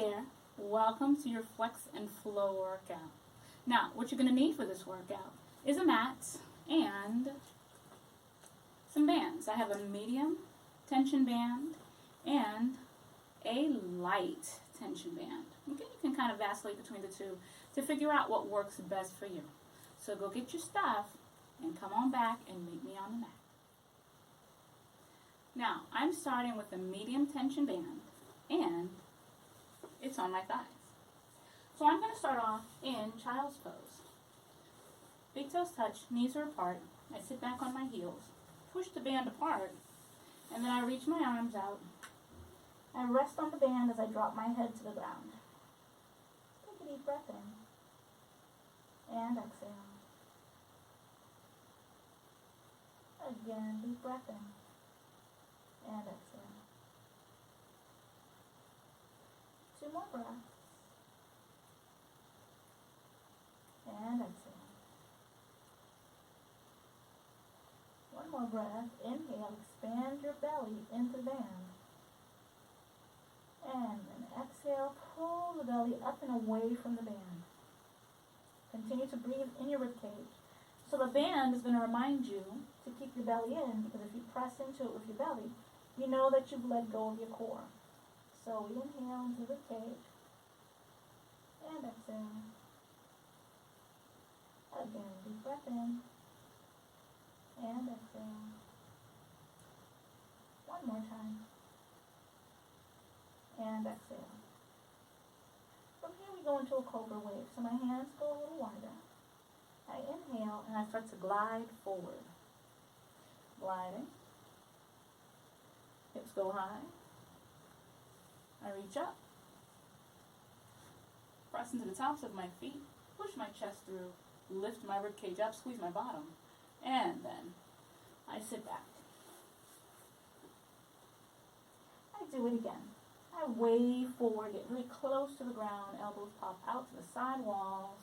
there, welcome to your Flex and Flow workout. Now, what you're going to need for this workout is a mat and some bands. I have a medium tension band and a light tension band. Okay, you can kind of vacillate between the two to figure out what works best for you. So go get your stuff and come on back and meet me on the mat. Now, I'm starting with a medium tension band and it's on my thighs. So I'm going to start off in child's pose. Big toes touch, knees are apart. I sit back on my heels, push the band apart, and then I reach my arms out. I rest on the band as I drop my head to the ground. Take a deep breath in and exhale. Again, deep breath in and exhale. 2 more breaths. And exhale. 1 more breath. Inhale, expand your belly into the band. And then exhale, pull the belly up and away from the band. Continue to breathe in your ribcage. So the band is going to remind you to keep your belly in, because if you press into it with your belly, you know that you've let go of your core. So we inhale into the cage and exhale. Again, deep breath in and exhale. 1 more time. And exhale. From here we go into a cobra wave. So my hands go a little wider. I inhale and I start to glide forward. Gliding. Hips go high. I reach up, press into the tops of my feet, push my chest through, lift my ribcage up, squeeze my bottom, and then I sit back. I do it again. I wave forward, get really close to the ground, elbows pop out to the side walls,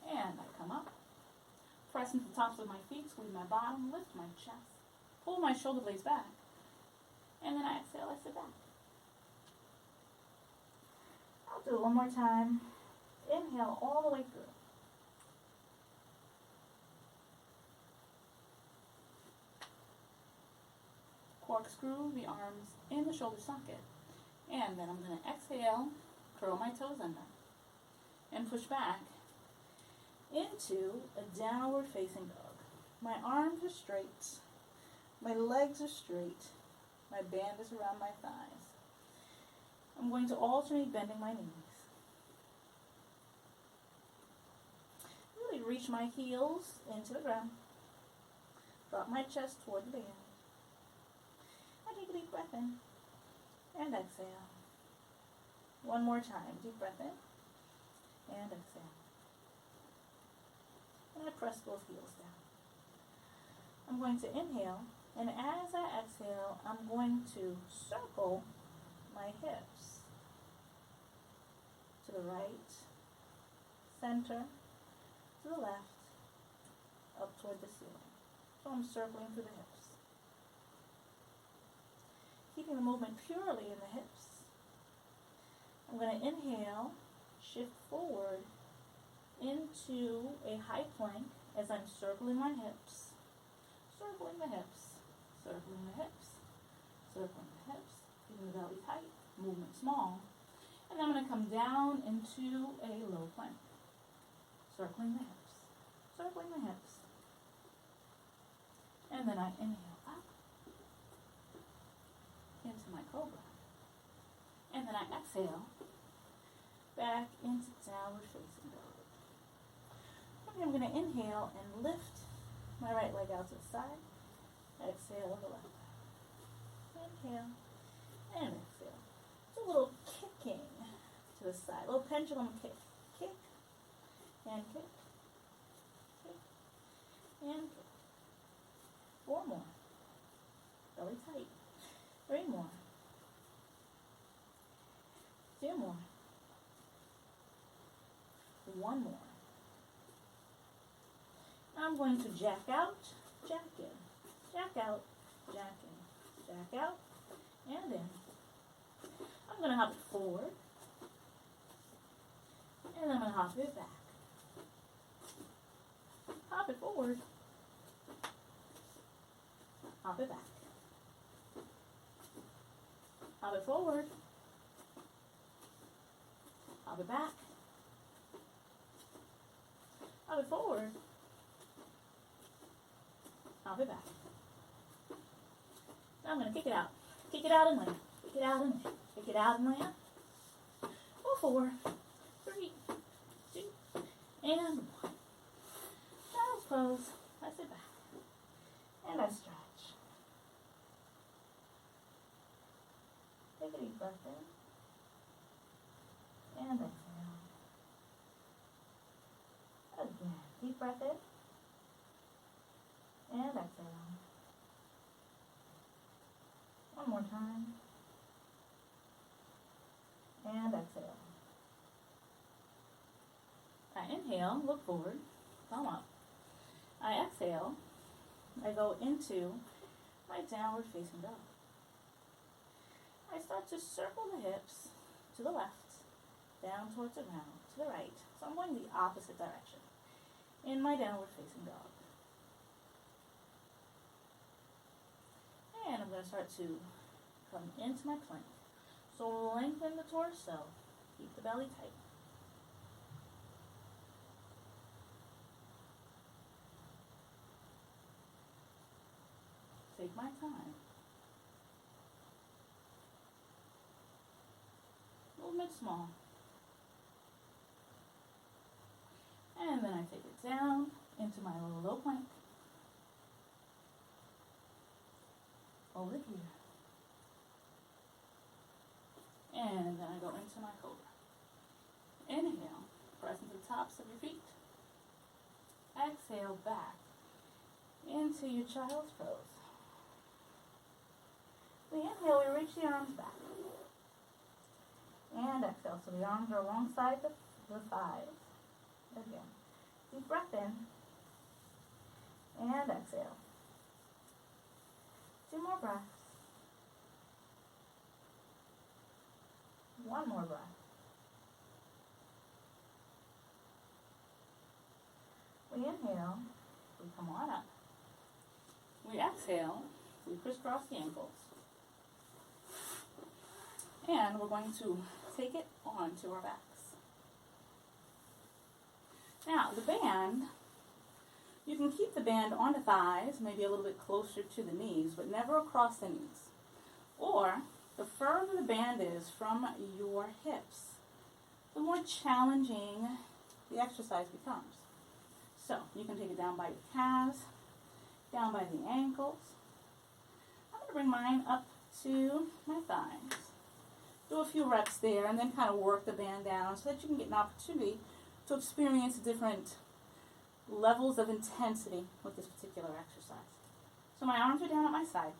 and I come up, press into the tops of my feet, squeeze my bottom, lift my chest, pull my shoulder blades back, and then I exhale, I sit back. I'll do it 1 more time. Inhale all the way through. Corkscrew the arms in the shoulder socket. And then I'm going to exhale, curl my toes under, and push back into a downward facing dog. My arms are straight. My legs are straight. My band is around my thighs. I'm going to alternate bending my knees. Really reach my heels into the ground. Drop my chest toward the band. I take a deep breath in and exhale. 1 more time. Deep breath in and exhale. And I press both heels down. I'm going to inhale, and as I exhale, I'm going to circle my hips to the right, center, to the left, up toward the ceiling. So I'm circling through the hips. Keeping the movement purely in the hips. I'm going to inhale, shift forward into a high plank as I'm circling my hips, circling the hips, circling the hips, circling the hips. Keeping the belly tight, movement small. And then I'm going to come down into a low plank. Circling the hips, circling the hips. And then I inhale up into my cobra. And then I exhale back into downward facing dog. Okay, I'm going to inhale and lift my right leg out to the side. Exhale on the left. Inhale. And exhale. It's a little kicking to the side, a little pendulum kick. Kick, and kick, kick, and kick. 4 more. Belly tight. 3 more. 2 more. 1 more. I'm going to jack out, jack in, jack out, jack in, jack out, and in. I'm going to hop it forward, Hop it back. Hop it forward. Hop it back. Hop it forward. Hop it back. Hop it forward. Hop it back. Now I'm going to kick it out. Kick it out and land. Kick it out and land. Kick it out and land. 4, 3, 2, and 1. Child's pose. I sit back. And I stretch. Take a deep breath in. And exhale. Again. Deep breath in. And exhale. One more time. And exhale. I inhale, look forward, thumb up. I exhale, I go into my downward facing dog. I start to circle the hips to the left, down towards the ground, to the right. So I'm going the opposite direction in my downward facing dog. And I'm going to start to come into my plank. So lengthen the torso, keep the belly tight. Take my time. Movement small. And then I take it down into my little low plank. Over here. And then I go into my cobra. Inhale, press into the tops of your feet. Exhale back into your child's pose. We inhale, we reach the arms back. And exhale, so the arms are alongside the thighs. Again, deep breath in. And exhale. 2 more breaths. 1 more breath. We inhale, we come on up. We exhale, we crisscross the ankles. And we're going to take it onto our backs. Now, the band, you can keep the band on the thighs, maybe a little bit closer to the knees, but never across the knees. Or, the further the band is from your hips, the more challenging the exercise becomes. So, you can take it down by your calves, down by the ankles. I'm going to bring mine up to my thighs. Do a few reps there and then kind of work the band down so that you can get an opportunity to experience different levels of intensity with this particular exercise. So my arms are down at my side.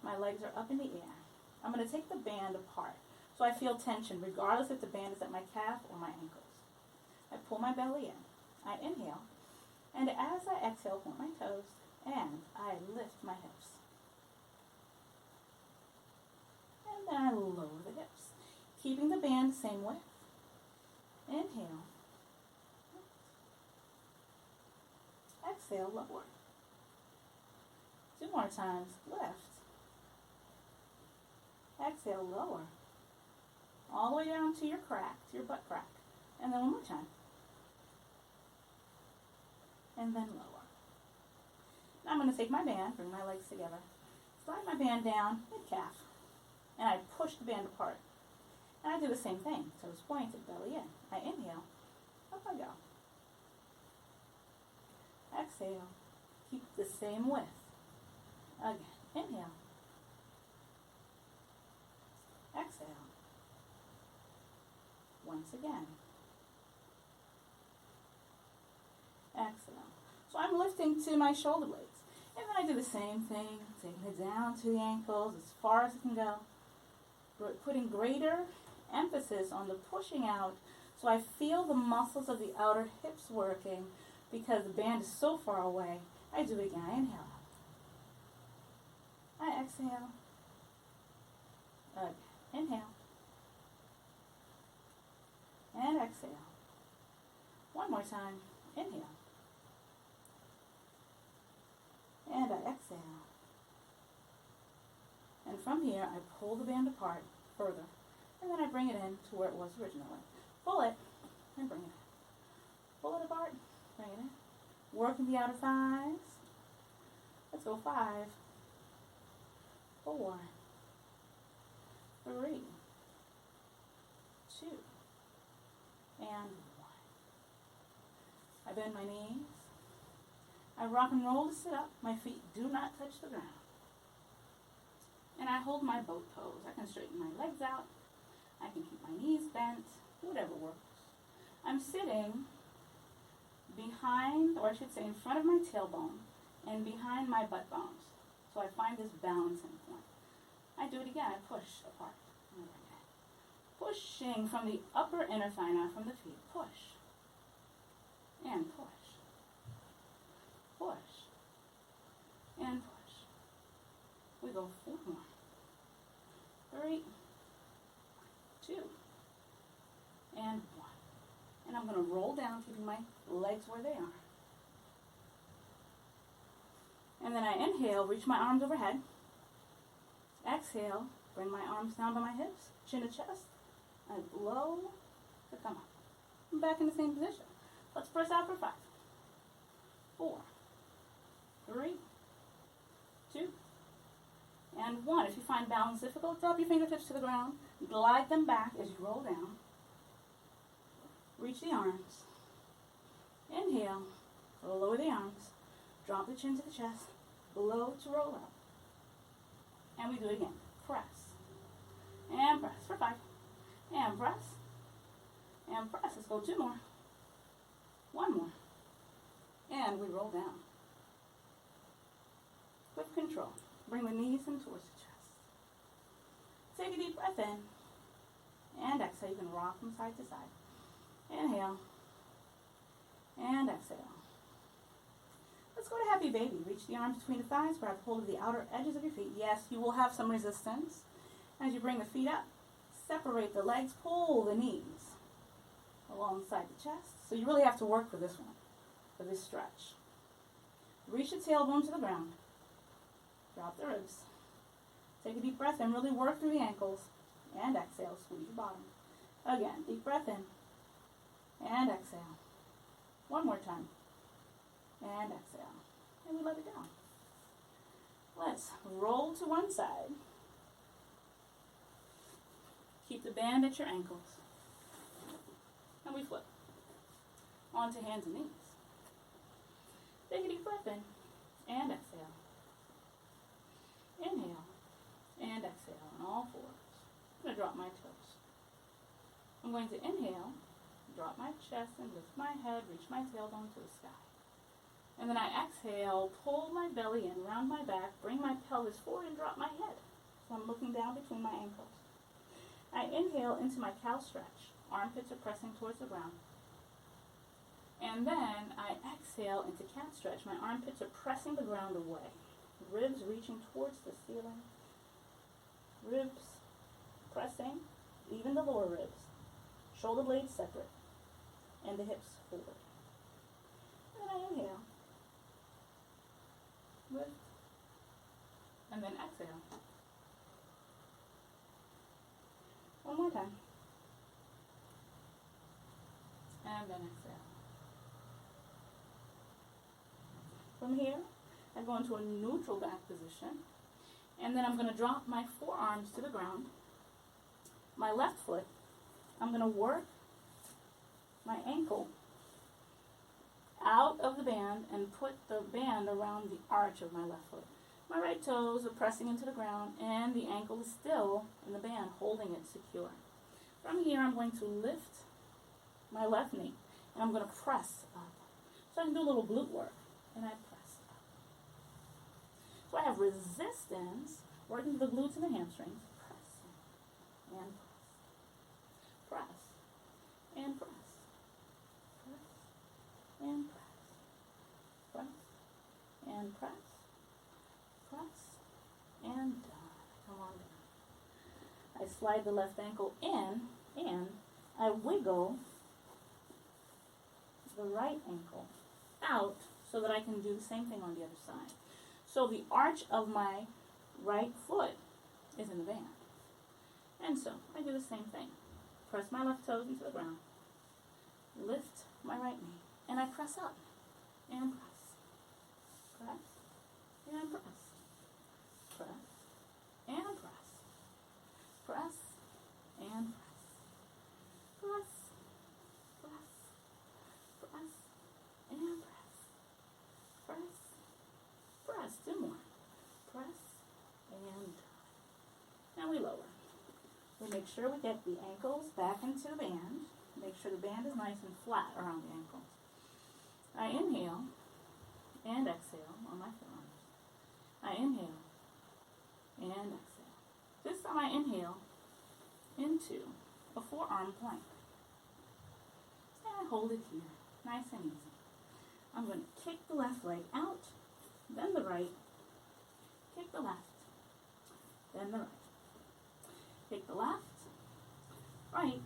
My legs are up in the air. I'm going to take the band apart so I feel tension regardless if the band is at my calf or my ankles. I pull my belly in. I inhale. And as I exhale, point my toes and I lift my hips. And then I lower the hips, keeping the band the same width. Inhale. Exhale, lower. 2 more times, lift. Exhale, lower. All the way down to your crack, to your butt crack. And then 1 more time. And then lower. Now I'm going to take my band, bring my legs together, slide my band down, mid-calf, and I push the band apart. And I do the same thing. Toes pointed, belly in. I inhale, up I go. Exhale, keep the same width. Again, inhale. Exhale. Once again. Exhale. So I'm lifting to my shoulder blades. And then I do the same thing, taking it down to the ankles as far as it can go. Putting greater emphasis on the pushing out so I feel the muscles of the outer hips working because the band is so far away. I do it again. I inhale. I exhale. Again. Inhale. And exhale. One more time. Inhale. And I exhale. And from here, I pull the band apart further. And then I bring it in to where it was originally. Pull it and bring it in. Pull it apart, bring it in. Working the outer thighs. Let's go 5, 4, 3, 2, and 1. I bend my knees. I rock and roll to sit up. My feet do not touch the ground. And I hold my boat pose. I can straighten my legs out. I can keep my knees bent, whatever works. I'm sitting behind, or I should say in front of my tailbone and behind my butt bones. So I find this balancing point. I do it again. I push apart. Pushing from the upper inner thigh, not from the feet. Push. And push. Push. And push. We go 4 more. 3, 2, and 1. And I'm going to roll down, keeping my legs where they are. And then I inhale, reach my arms overhead. Exhale, bring my arms down to my hips, chin to chest. I blow to come up. I'm back in the same position. Let's press out for 5, 4, 3, 2, and 1. If you find balance difficult, drop your fingertips to the ground. Glide them back as you roll down. Reach the arms. Inhale. Lower the arms. Drop the chin to the chest. Blow to roll up. And we do it again. Press. And press for 5. And press. And press. Let's go 2 more. 1 more. And we roll down. With control. Bring the knees in towards the chest. Take a deep breath in. And exhale. You can rock from side to side. Inhale. And exhale. Let's go to Happy Baby. Reach the arms between the thighs. Grab hold of the outer edges of your feet. Yes, you will have some resistance. As you bring the feet up, separate the legs. Pull the knees alongside the chest. So you really have to work for this one, for this stretch. Reach the tailbone to the ground. Drop the ribs. Take a deep breath in. Really work through the ankles. And exhale. Squeeze your bottom. Again, deep breath in. And exhale. 1 more time. And exhale. And we let it down. Let's roll to one side. Keep the band at your ankles. And we flip. Onto hands and knees. Take a deep breath in. And exhale. Inhale. And exhale on all 4s. I'm going to drop my toes. I'm going to inhale. Drop my chest and lift my head, reach my tailbone to the sky. And then I exhale, pull my belly in, round my back, bring my pelvis forward and drop my head. So I'm looking down between my ankles. I inhale into my cow stretch. Armpits are pressing towards the ground. And then I exhale into cat stretch. My armpits are pressing the ground away. Ribs reaching towards the ceiling. Ribs pressing, even the lower ribs. Shoulder blades separate. And the hips forward. And then I inhale. Lift. And then exhale. 1 more time. And then exhale. From here, I go into a neutral back position. And then I'm going to drop my forearms to the ground. My left foot, I'm going to work my ankle out of the band and put the band around the arch of my left foot. My right toes are pressing into the ground and the ankle is still in the band, holding it secure. From here, I'm going to lift my left knee and I'm going to press up. So I can do a little glute work and I press up. So I have resistance working the glutes and the hamstrings. Pressing and press. Press and press. And press, press, and press, press, and done. Come on down. I slide the left ankle in, and I wiggle the right ankle out so that I can do the same thing on the other side. So the arch of my right foot is in the band. And so I do the same thing. Press my left toes into the ground, lift my right knee, and I press up and press. Press and press. Press and press. Press and press. Press, press, press, and press. Press, press. Two more. Press and done. And we lower. We make sure we get the ankles back into the band. Make sure the band is nice and flat around the ankles. I inhale and exhale on my forearms. I inhale and exhale. This time I inhale into a forearm plank. And I hold it here, nice and easy. I'm going to kick the left leg out, then the right, kick the left, then the right. Kick the left, right,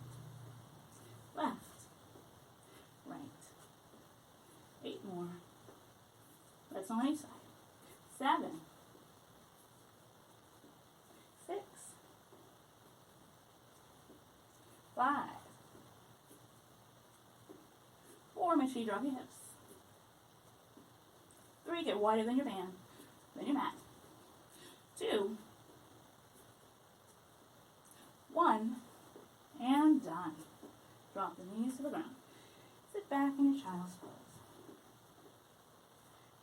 left, right. 8 more. That's on each side. 7, 6, 5, 4, make sure you drop your hips. 3, get wider than your band, than your mat. 2, 1, and done. Drop the knees to the ground. Sit back in your child's pose.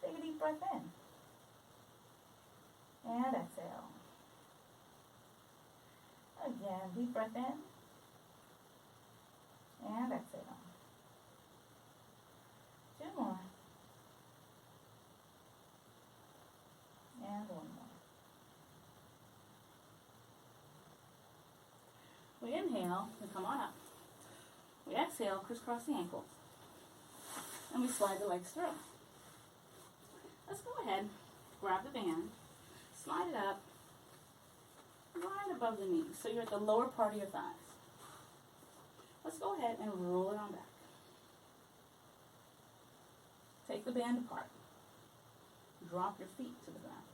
Take a deep breath in. And exhale. Again, deep breath in. And exhale. 2 more. And 1 more. We inhale, we come on up. We exhale, crisscross the ankles. And we slide the legs through. Let's go ahead, grab the band, slide it up, right above the knees, so you're at the lower part of your thighs. Let's go ahead and roll it on back. Take the band apart. Drop your feet to the ground.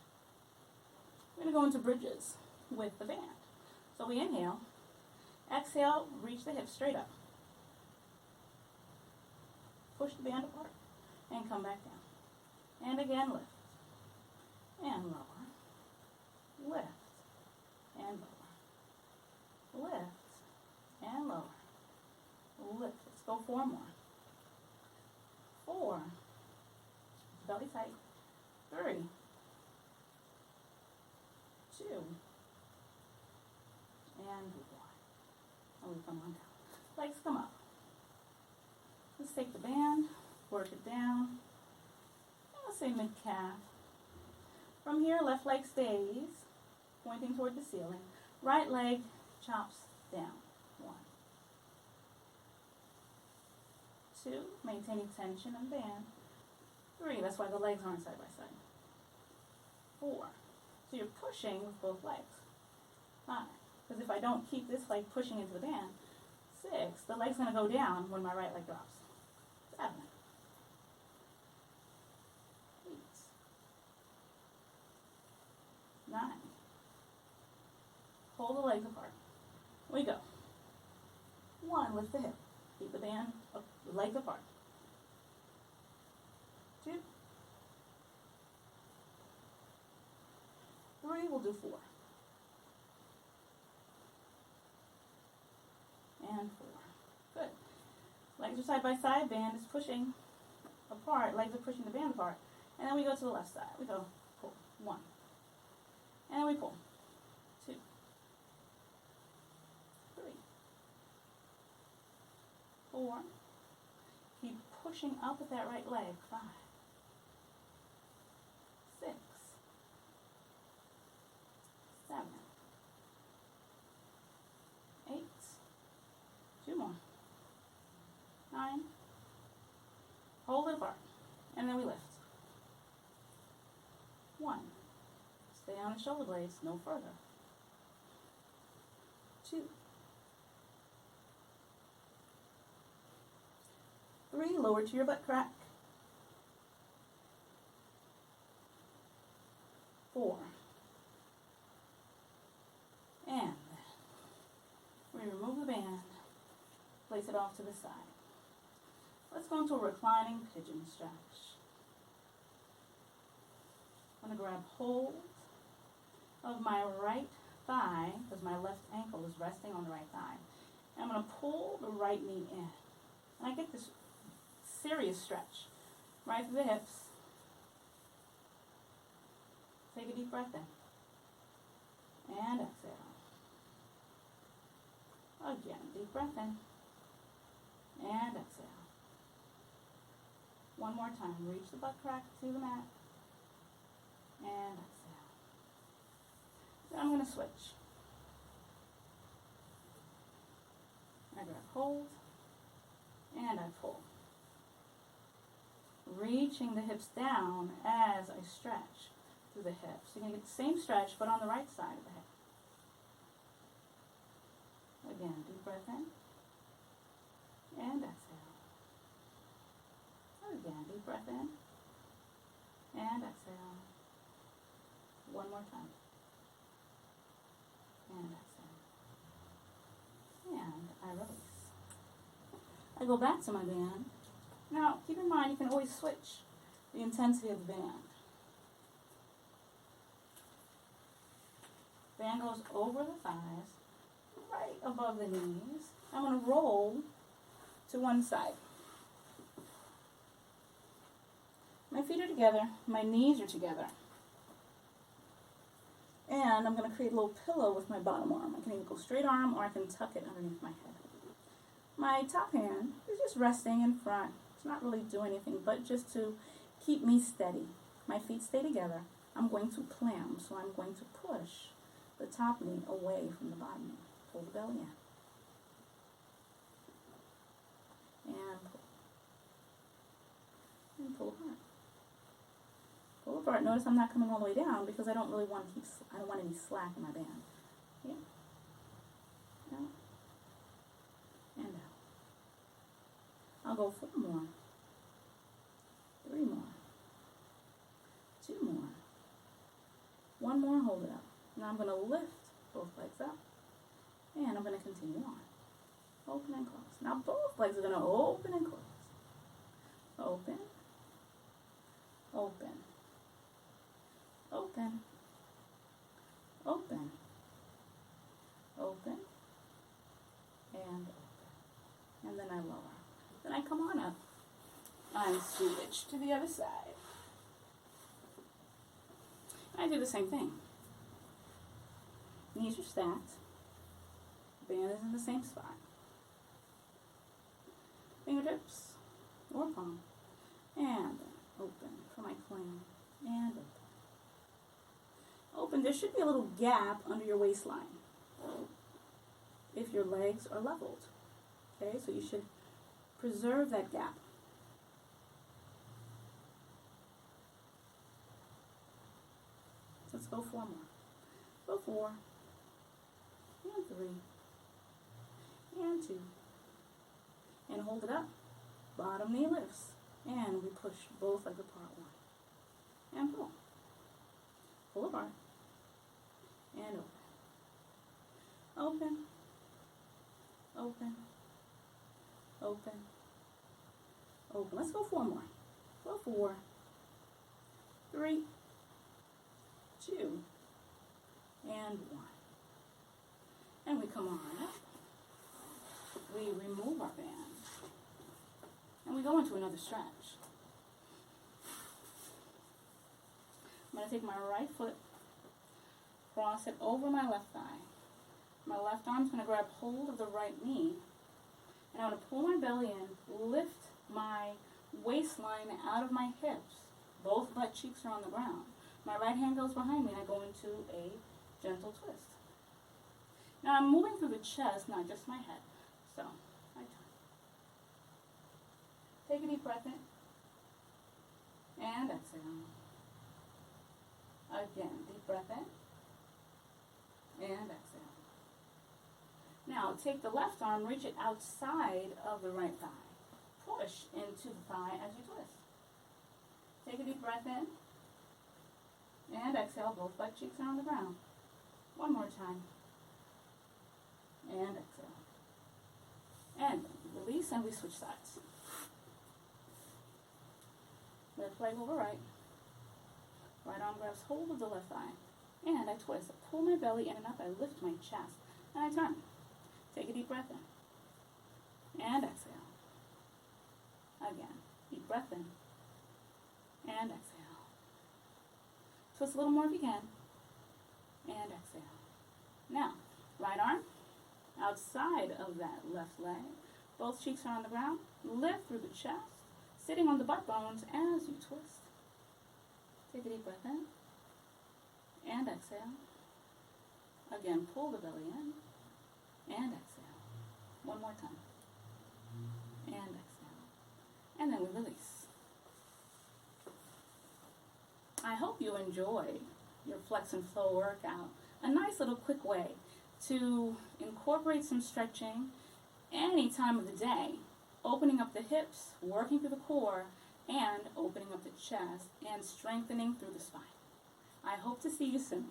We're going to go into bridges with the band. So we inhale. Exhale, reach the hips straight up. Push the band apart and come back down. And again, lift. And lower. Lift. And lower. Lift. And lower. Lift. Let's go 4 more. 4. Belly tight. 3. 2. And 1. And we come on down. Legs come up. Let's take the band, work it down. Let's say mid-calf. From here, left leg stays, pointing toward the ceiling. Right leg chops down. 1. 2, maintaining tension and band. 3, that's why the legs aren't side by side. 4, so you're pushing with both legs. 5, because if I don't keep this leg pushing into the band, 6, the leg's going to go down when my right leg drops. 7, 8, 9. Hold the legs apart. We go. 1, lift the hip. Keep the band up, the legs apart. 2, 3, we'll do 4. And 4. Good. Legs are side by side, band is pushing apart, legs are pushing the band apart. And then we go to the left side. We go pull. 1. And then we pull. 2. 3. 4. Keep pushing up with that right leg. 5. 6. 7. 8. 2 more. 9. Hold it apart. And then we lift. 1. Stay on the shoulder blades, no further. 2. 3, lower to your butt crack. 4. And we remove the band, place it off to the side. Let's go into a reclining pigeon stretch. I'm going to grab hold of my right thigh, because my left ankle is resting on the right thigh. And I'm going to pull the right knee in. And I get this serious stretch right through the hips. Take a deep breath in. And exhale. Again, deep breath in. And exhale. One more time. Reach the butt crack to the mat. And exhale. Then I'm going to switch. I grab hold. And I pull. Reaching the hips down as I stretch through the hips. You're going to get the same stretch, but on the right side of the hip. Again, deep breath in. And exhale. Again, deep breath in. And exhale. One more time. And exhale. And I release. I go back to my band. Now, keep in mind, you can always switch the intensity of the band. Band goes over the thighs, right above the knees. I'm going to roll to one side. My feet are together, my knees are together. And I'm going to create a little pillow with my bottom arm. I can either go straight arm or I can tuck it underneath my head. My top hand is just resting in front. It's not really doing anything, but just to keep me steady. My feet stay together. I'm going to clam, so I'm going to push the top knee away from the bottom knee. Pull the belly in. And pull. And pull apart. Pull apart. Notice I'm not coming all the way down because I don't really want to I don't want any slack in my band. Yeah. Out. And out. I'll go 4 more. 3 more. 2 more. 1 more, hold it up. Now I'm going to lift both legs up. And I'm going to continue on. Open and close. Now both legs are going to open and close. Open. Open. Open. Open. Open. And open. And then I lower. Then I come on up. I switch to the other side. I do the same thing. Knees are stacked. Band is in the same spot. Fingertips or palm. And open for my clam. And open. Open. There should be a little gap under your waistline if your legs are leveled. Okay, so you should preserve that gap. Let's go 4 more. Go 4. And 3. And 2. And hold it up. Bottom knee lifts. And we push both legs apart. 1. And pull. Pull apart. And open. Open. Open. Open. Open. Let's go 4 more. Go 4. 3. 2. And 1. And we come on up. We remove our band. And we go into another stretch. I'm going to take my right foot, cross it over my left thigh. My left arm's going to grab hold of the right knee. And I'm going to pull my belly in, lift my waistline out of my hips. Both butt cheeks are on the ground. My right hand goes behind me and I go into a gentle twist. Now I'm moving through the chest, not just my head. So, I turn. Take a deep breath in. And exhale. Again, deep breath in. And exhale. Now take the left arm, reach it outside of the right thigh. push into the thigh as you twist. Take a deep breath in. And exhale, both butt cheeks are on the ground. One more time. And exhale. And release, and we switch sides. Left leg over right. Right arm grabs hold of the left thigh. And I twist. I pull my belly in and up. I lift my chest. And I turn. Take a deep breath in. And exhale. Again. Deep breath in. And exhale. Twist a little more if you can. And exhale. Now, right arm outside of that left leg. Both cheeks are on the ground. Lift through the chest. Sitting on the butt bones as you twist. Take a deep breath in. And exhale. Again, pull the belly in. And exhale. One more time. And exhale. And then we release. I hope you enjoyed your Flex and Flow workout. A nice little quick way to incorporate some stretching any time of the day, opening up the hips, working through the core, and opening up the chest and strengthening through the spine. I hope to see you soon.